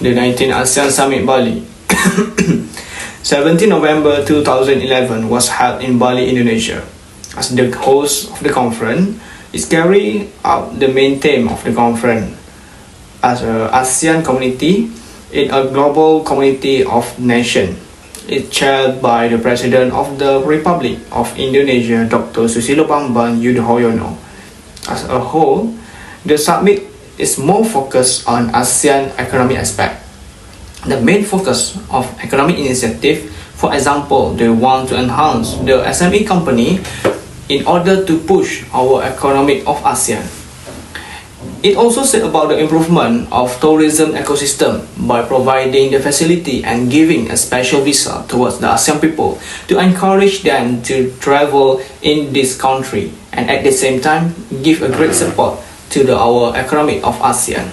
the 19th ASEAN Summit Bali. 17 November 2011 was held in Bali, Indonesia. As the host of the conference, it carried out the main theme of the conference as an ASEAN community in a global community of nations. It's chaired by the President of the Republic of Indonesia, Dr. Susilo Bambang Yudhoyono. As a whole, the summit is more focused on ASEAN economic aspect. The main focus of economic initiative, for example, they want to enhance the SME company in order to push our economic of ASEAN. It also said about the improvement of tourism ecosystem by providing the facility and giving a special visa towards the ASEAN people to encourage them to travel in this country and at the same time give a great support to our economic of ASEAN.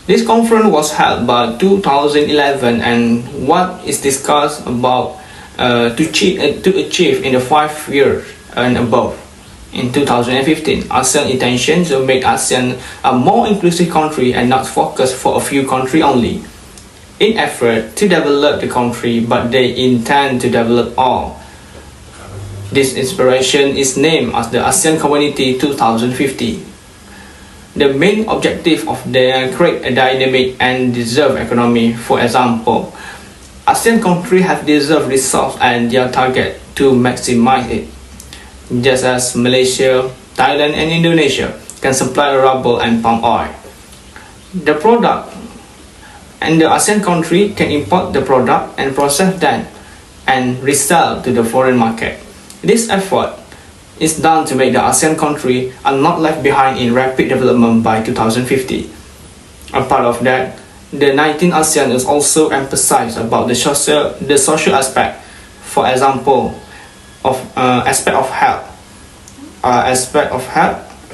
This conference was held by 2011 and what is discussed about to achieve in the 5 years and above. In 2015, ASEAN intention to make ASEAN a more inclusive country and not focus for a few countries only. In effort to develop the country, but they intend to develop all. This inspiration is named as the ASEAN Community 2050. The main objective of the create a dynamic and deserved economy. For example, ASEAN countries have deserved resource and their target to maximize it. Just as Malaysia, Thailand and Indonesia can supply rubber and palm oil. The product and the ASEAN country can import the product and process them and resell to the foreign market. This effort is done to make the ASEAN country are not left behind in rapid development by 2050. A part of that, the 19th ASEAN is also emphasized about the social aspect. For example, of aspect of health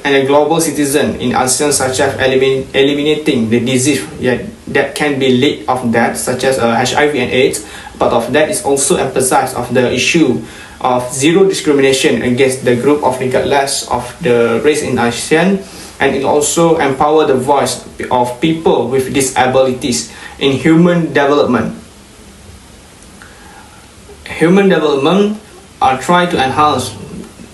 and a global citizen in ASEAN, such as eliminating the disease that can be lead of that, such as HIV and AIDS. Part of that is also emphasized of the issue of zero discrimination against the group of regardless of the race in ASEAN, and it also empower the voice of people with disabilities in human development. Human development are try to enhance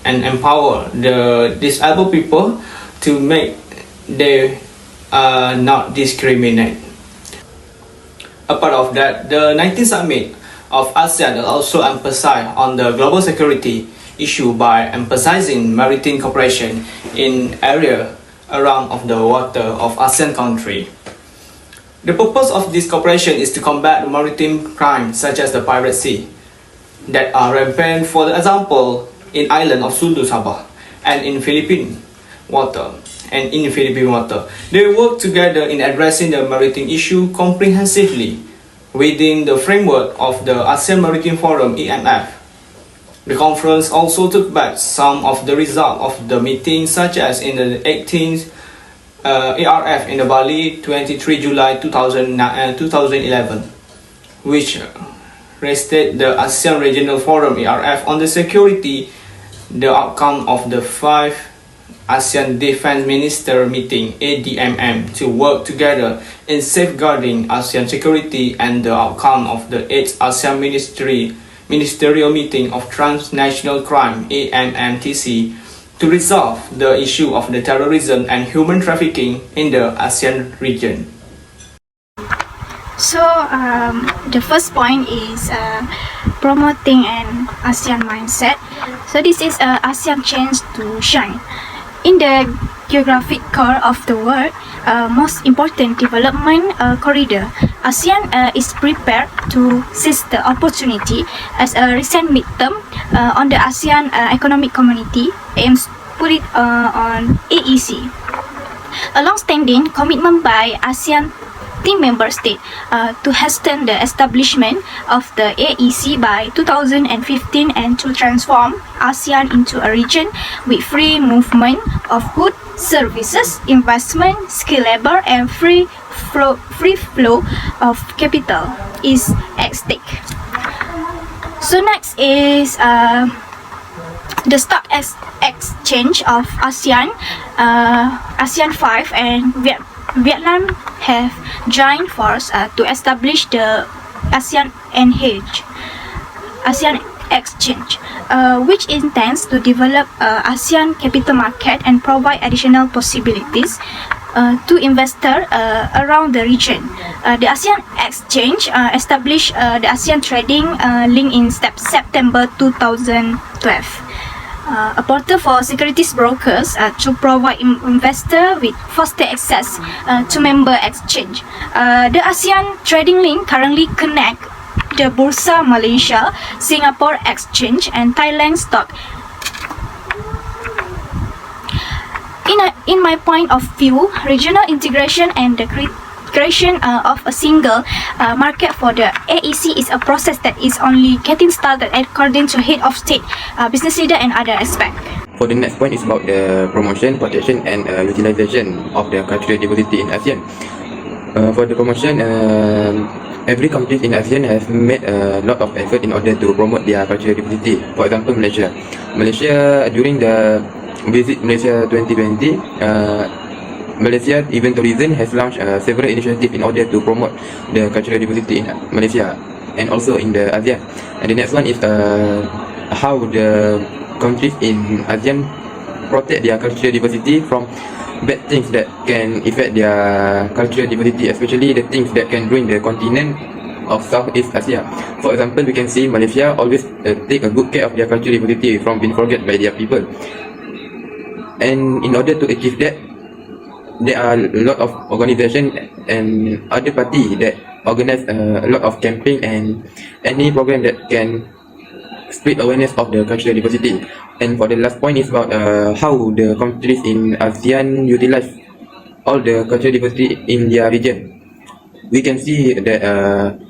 and empower the disabled people to make they not discriminate. A part of that, the 19th Summit of ASEAN will also emphasize on the global security issue by emphasizing maritime cooperation in area around of the water of ASEAN country. The purpose of this cooperation is to combat maritime crime such as the piracy that are rampant, for example, in island of Sulu, Sabah, and in Philippine water. They work together in addressing the maritime issue comprehensively within the framework of the ASEAN Maritime Forum (EMF). The conference also took back some of the results of the meeting, such as in the 18th ARF in the Bali, 23 July 2011, which rested the ASEAN Regional Forum (ARF) on the security, the outcome of the 5 ASEAN Defense Minister meeting (ADMM) to work together in safeguarding ASEAN security, and the outcome of the 8th ASEAN Ministerial Meeting of Transnational Crime (AMMTC) to resolve the issue of the terrorism and human trafficking in the ASEAN region. So the first point is promoting an ASEAN mindset. So this is ASEAN chance to shine. In the geographic core of the world, most important development corridor, ASEAN is prepared to seize the opportunity as a recent midterm on the ASEAN Economic Community aims put it on AEC. A long-standing commitment by ASEAN team member state to hasten the establishment of the AEC by 2015 and to transform ASEAN into a region with free movement of goods, services, investment, skilled labor, and free flow of capital is at stake. So next is the stock exchange of ASEAN, ASEAN 5 and Vietnam have joined force to establish the ASEAN ASEAN Exchange, which intends to develop ASEAN capital market and provide additional possibilities to investors around the region. The ASEAN Exchange established the ASEAN Trading Link in September 2012. A portal for securities brokers to provide investors with faster access to member exchange. The ASEAN Trading Link currently connect the Bursa Malaysia, Singapore Exchange, and Thailand Stock. In my point of view, regional integration and the creation of a single market for the AEC is a process that is only getting started according to head of state, business leader, and other aspects. For the next point is about the promotion, protection, and utilization of the cultural diversity in ASEAN. For the promotion, every country in ASEAN has made a lot of effort in order to promote their cultural diversity. For example, Malaysia. During the Visit Malaysia 2020, Malaysia Event Tourism has launched several initiatives in order to promote the cultural diversity in Malaysia and also in the ASEAN. And the next one is how the countries in ASEAN protect their cultural diversity from bad things that can affect their cultural diversity, especially the things that can ruin the continent of Southeast Asia. For example, we can see Malaysia always take a good care of their cultural diversity from being forgotten by their people. And in order to achieve that, there are a lot of organizations and other parties that organize a lot of campaign and any program that can spread awareness of the cultural diversity. And for the last point is about how the countries in ASEAN utilize all the cultural diversity in their region. We can see that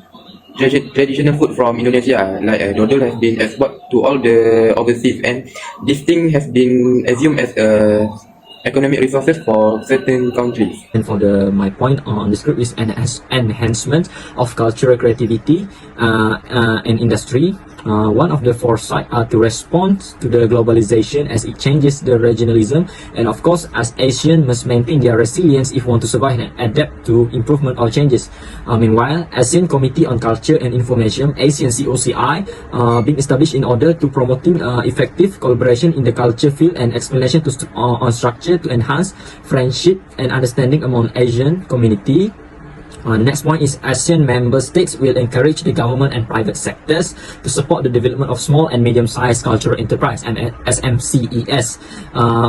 traditional food from Indonesia like dodol has been exported to all the overseas, and this thing has been assumed as economic resources for certain countries. And for my point on the script is enhancement of cultural creativity and industry. One of the foresight are to respond to the globalization as it changes the regionalism, and of course as ASEAN must maintain their resilience if want to survive and adapt to improvement or changes. Meanwhile, ASEAN Committee on Culture and Information, ASEAN COCI, being established in order to promoting effective collaboration in the culture field and explanation on structure to enhance friendship and understanding among Asian community. The next point is ASEAN member states will encourage the government and private sectors to support the development of small and medium-sized cultural enterprise and SMCES.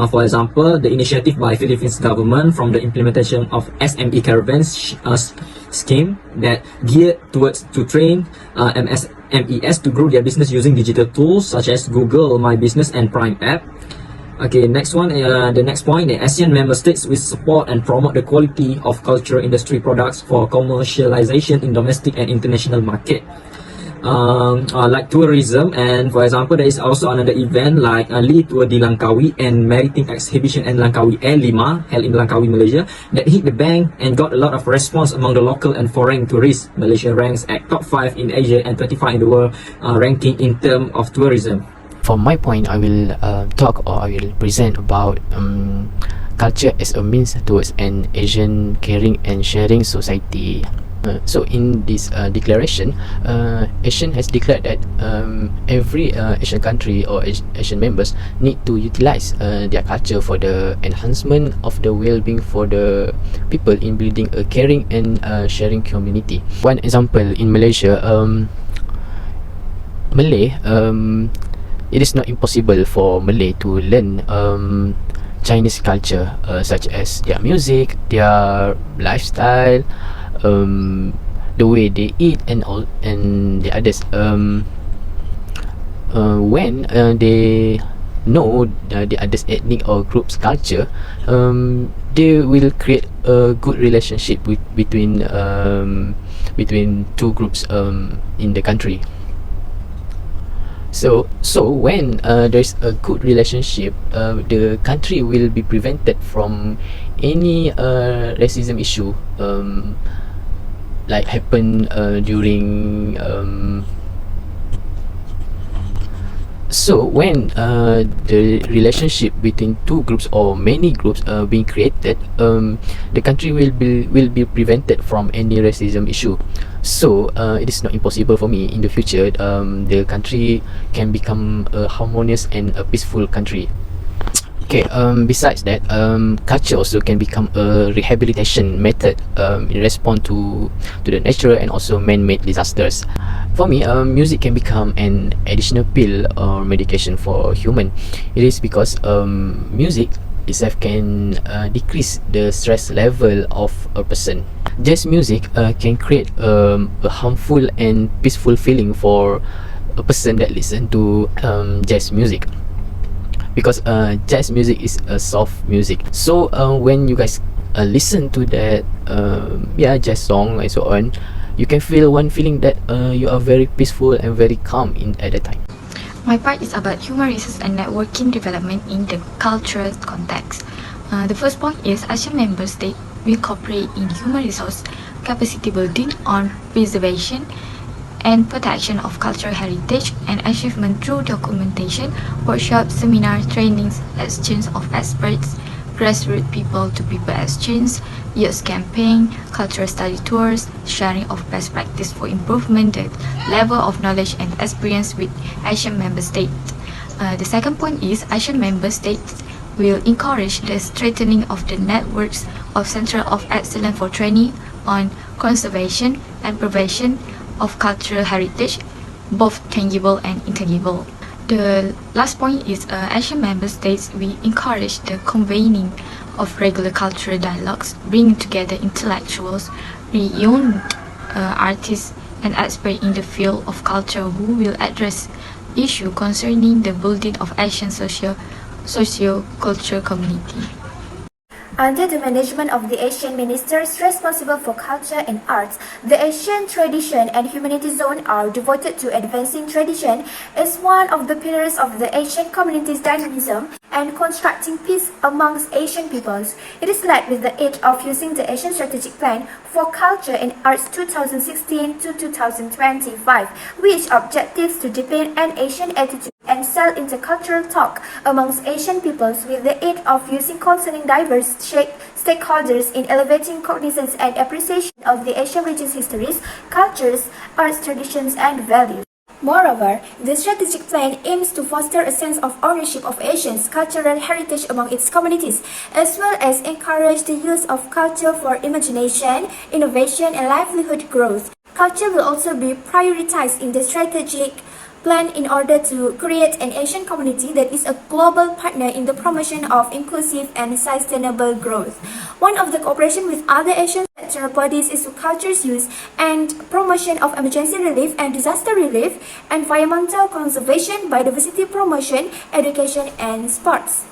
For example, the initiative by Philippines government from the implementation of SME caravans scheme that geared towards to train MSMES to grow their business using digital tools such as Google My Business and Prime app. Okay, next one, the next point, the ASEAN member states will support and promote the quality of cultural industry products for commercialization in domestic and international market. Like tourism, and for example, there is also another event like Li Tour di Langkawi and Maritime Exhibition in Langkawi A5 held in Langkawi, Malaysia, that hit the bank and got a lot of response among the local and foreign tourists. Malaysia ranks at top 5 in Asia and 25 in the world ranking in terms of tourism. For my point, I will talk or I will present about culture as a means towards an Asian caring and sharing society. So in this declaration, ASEAN has declared that every Asian country or Asian members need to utilize their culture for the enhancement of the well-being for the people in building a caring and sharing community. One example in Malaysia, Malay, it is not impossible for Malay to learn Chinese culture, such as their music, their lifestyle, the way they eat, and all, and the others. When they know the others ethnic or groups culture, they will create a good relationship between two groups in the country. So when there's a good relationship, the country will be prevented from any racism issue like happen during So when the relationship between two groups or many groups being created, the country will be prevented from any racism issue. So it is not impossible for me in the future the country can become a harmonious and a peaceful country. Okay, besides that, culture also can become a rehabilitation method in response to the natural and also man-made disasters. For me, music can become an additional pill or medication for human. It is because music itself can decrease the stress level of a person. Jazz music can create a harmful and peaceful feeling for a person that listen to jazz music, because jazz music is a soft music. So when you guys listen to that jazz song and so on, you can feel one feeling that you are very peaceful and very calm at that time. My part is about human resource and networking development in the cultural context. The first point is ASEAN member states will cooperate in human resource capacity building on preservation and protection of cultural heritage and achievement through documentation, workshops, seminars, trainings, exchange of experts, grassroots people to people exchange, youth campaign, cultural study tours, sharing of best practice for improvement the level of knowledge and experience with ASEAN member states. The second point is ASEAN member states will encourage the strengthening of the networks of Center of Excellence for training on conservation and preservation of cultural heritage, both tangible and intangible. The last point is ASEAN member states will encourage the convening of regular cultural dialogues, bringing together intellectuals, renowned artists, and experts in the field of culture who will address issues concerning the building of Asian socio-cultural community. Under the management of the Asian ministers responsible for culture and arts, the Asian Tradition and Humanity Zone are devoted to advancing tradition as one of the pillars of the Asian community's dynamism and constructing peace amongst Asian peoples. It is led with the aid of using the Asian Strategic Plan for Culture and Arts 2016 to 2025, which objectives to deepen an Asian attitude and sell intercultural talk amongst Asian peoples with the aid of using concerning diverse stakeholders in elevating cognizance and appreciation of the Asian region's histories, cultures, arts, traditions, and values. Moreover, the strategic plan aims to foster a sense of ownership of Asians' cultural heritage among its communities, as well as encourage the use of culture for imagination, innovation, and livelihood growth. Culture will also be prioritized in the strategic plan in order to create an Asian community that is a global partner in the promotion of inclusive and sustainable growth. One of the cooperation with other Asian sectoral bodies is culture's use and promotion of emergency relief and disaster relief, environmental conservation, biodiversity promotion, education, and sports.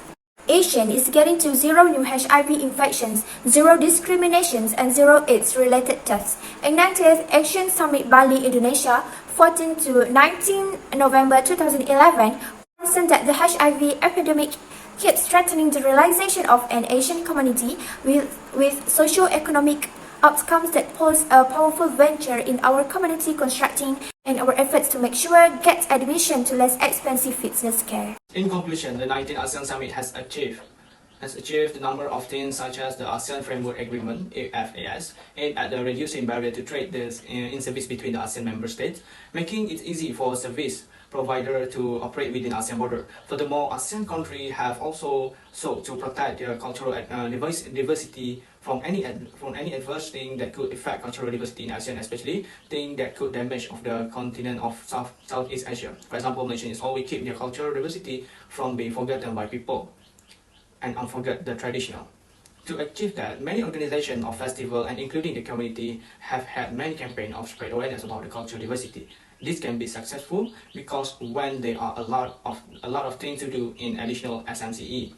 ASEAN is getting to zero new HIV infections, zero discriminations, and zero AIDS-related deaths. 90th Action Summit Bali, Indonesia, 14 to 19 November 2011, mentioned that the HIV epidemic keeps threatening the realization of an Asian community with socio-economic outcomes that pose a powerful venture in our community constructing and our efforts to make sure get admission to less expensive fitness care. In conclusion, the 19th ASEAN Summit has achieved a number of things such as the ASEAN Framework Agreement (AFAS), aimed at reducing barrier to trade in service between the ASEAN member states, making it easy for service provider to operate within ASEAN border. Furthermore, ASEAN countries have also sought to protect their cultural diversity from any adverse thing that could affect cultural diversity in ASEAN, especially things that could damage of the continent of Southeast Asia. For example, Malaysia is always keep their cultural diversity from being forgotten by people and unforget the traditional. To achieve that, many organizations of festival and including the community have had many campaigns of spread awareness about the cultural diversity. This can be successful because when there are a lot of things to do in additional SMCE,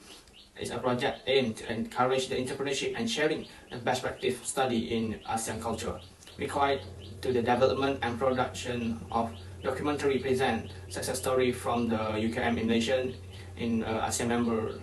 it's a project aimed to encourage the entrepreneurship and sharing the best practice study in ASEAN culture, required to the development and production of documentary present success story from the UKM in nation in ASEAN member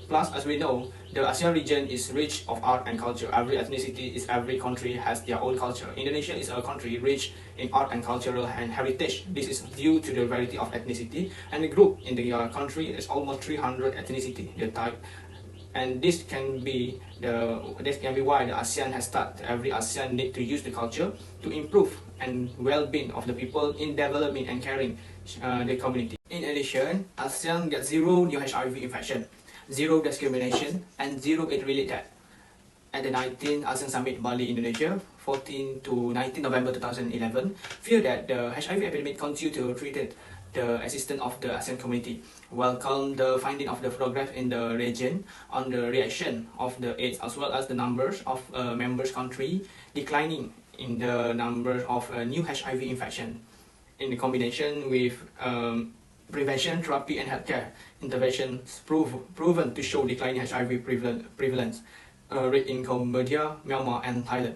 Plus, as we know, the ASEAN region is rich of art and culture. Every ethnicity, every country has their own culture. Indonesia is a country rich in art and cultural and heritage. This is due to the variety of ethnicity, and the group in the country is almost 300 ethnicity. The type, and this can be why the ASEAN has started. Every ASEAN need to use the culture to improve and well-being of the people in developing and caring the community. In addition, ASEAN gets 0 new HIV infection, 0 discrimination, and 0 AIDS-related death. At the 19th ASEAN Summit Bali, Indonesia, 14 to 19 November 2011, fear that the HIV epidemic continue to threaten the existence of the ASEAN community. Welcome the finding of the progress in the region on the reaction of the AIDS, as well as the numbers of members country declining in the number of new HIV infection. In the combination with prevention, therapy, and healthcare interventions proven to show declining HIV prevalence rate in Cambodia, Myanmar, and Thailand.